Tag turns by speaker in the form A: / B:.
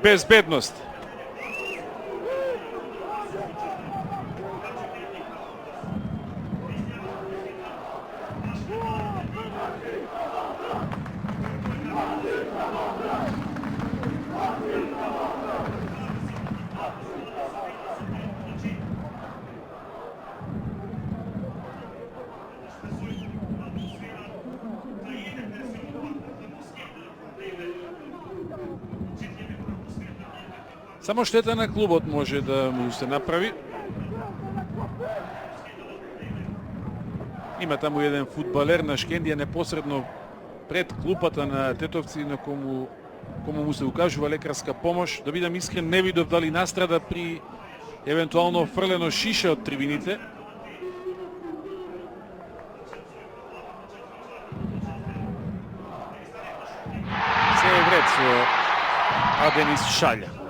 A: безбедност. Само штета на клубот може да му се направи. Има таму еден фудбалер на Шкендија непосредно пред клупата на Тетовци, на кому му се укажува лекарска помош. Да бидам искрен, не видов дали настрада при евентуално фрлено шише од трибините. Се е вред со Аденис Шалја.